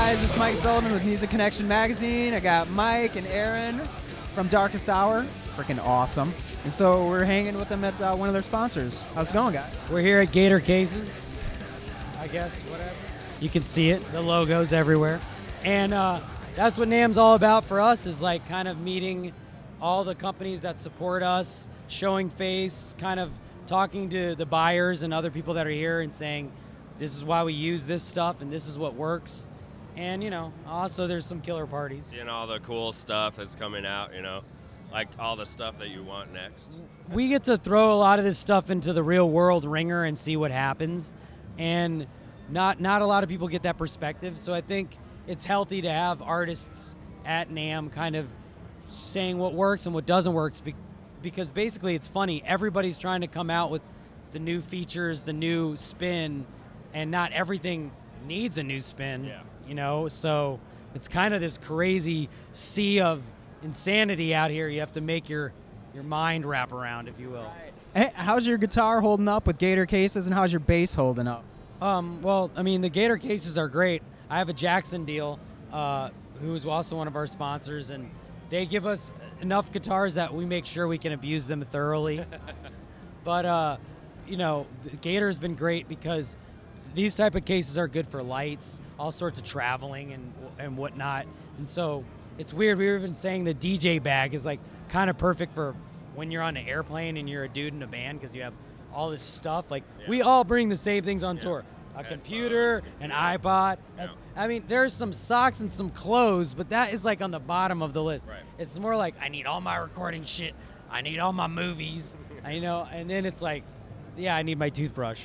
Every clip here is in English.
guys, it's Mike Sullivan with Music Connection Magazine. I got Mike and Aaron from Darkest Hour. Freaking awesome. And so we're hanging with them at one of their sponsors. How's it going, guys? We're here at Gator Cases, I guess, whatever. You can see it, the logo's everywhere. And that's what NAMM's all about for us, is like kind of meeting all the companies that support us, showing face, kind of talking to the buyers and other people that are here and saying, this is why we use this stuff and this is what works. And, you know, also there's some killer parties. Seeing all the cool stuff that's coming out, you know, like all the stuff that you want next. We get to throw a lot of this stuff into the real world ringer and see what happens. And not a lot of people get that perspective. So I think it's healthy to have artists at NAMM kind of saying what works and what doesn't work, because basically it's funny. Everybody's trying to come out with the new features, the new spin, and not everything needs a new spin, you know? So it's kind of this crazy sea of insanity out here. You have to make your mind wrap around, if you will. Hey, how's your guitar holding up with Gator Cases, and how's your bass holding up? Well, I mean, the Gator Cases are great. I have a Jackson deal, who is also one of our sponsors, and they give us enough guitars that we make sure we can abuse them thoroughly. But, you know, Gator's been great because these type of cases are good for lights, all sorts of traveling and whatnot. And so it's weird. We were even saying the DJ bag is like kind of perfect for when you're on an airplane and you're a dude in a band, because you have all this stuff. Like we all bring the same things on tour. A computer, an iPod. I mean, there's some socks and some clothes, but that is like on the bottom of the list. Right. It's more like, I need all my recording shit. I need all my movies. You know, and then it's like, yeah, I need my toothbrush.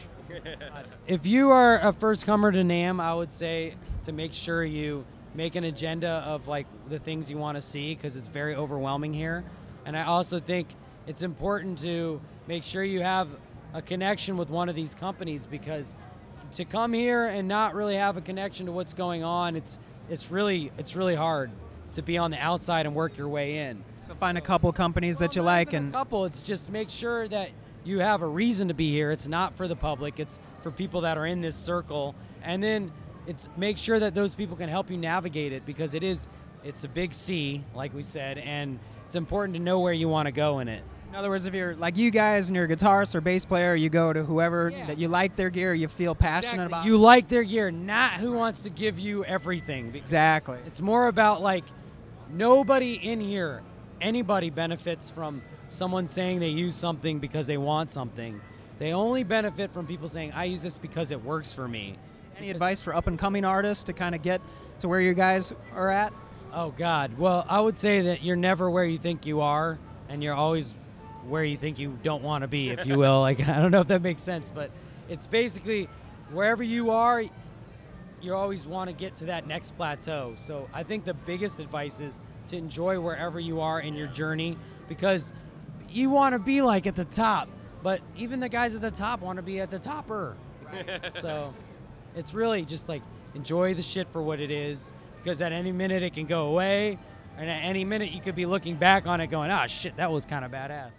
If you are a first comer to NAMM, I would say to make sure you make an agenda of like the things you want to see, because it's very overwhelming here. And I also think it's important to make sure you have a connection with one of these companies, because to come here and not really have a connection to what's going on, it's really hard to be on the outside and work your way in. So find a couple companies that you like, and a couple. It's just make sure that you have a reason to be here. It's not for the public. It's for people that are in this circle. And then it's make sure that those people can help you navigate it, because it's a big sea, like we said, and it's important to know where you want to go in it. in other words, if you're like you guys and you're a guitarist or bass player, you go to whoever that you like their gear, you feel passionate about. You like their gear, not who wants to give you everything. Exactly. It's more about like nobody in here, anybody benefits from someone saying they use something because they want something. They only benefit from people saying, I use this because it works for me. Any advice for up-and-coming artists to kind of get to where you guys are at? Oh, God. Well, I would say that you're never where you think you are, and you're always where you think you don't want to be, if you will. Like, I don't know if that makes sense, but it's basically wherever you are, you always want to get to that next plateau. So I think the biggest advice is to enjoy wherever you are in your journey, because you want to be like at the top, but even the guys at the top want to be at the topper. Right? So it's really just like enjoy the shit for what it is, because at any minute it can go away, and at any minute you could be looking back on it going, ah, shit, that was kind of badass.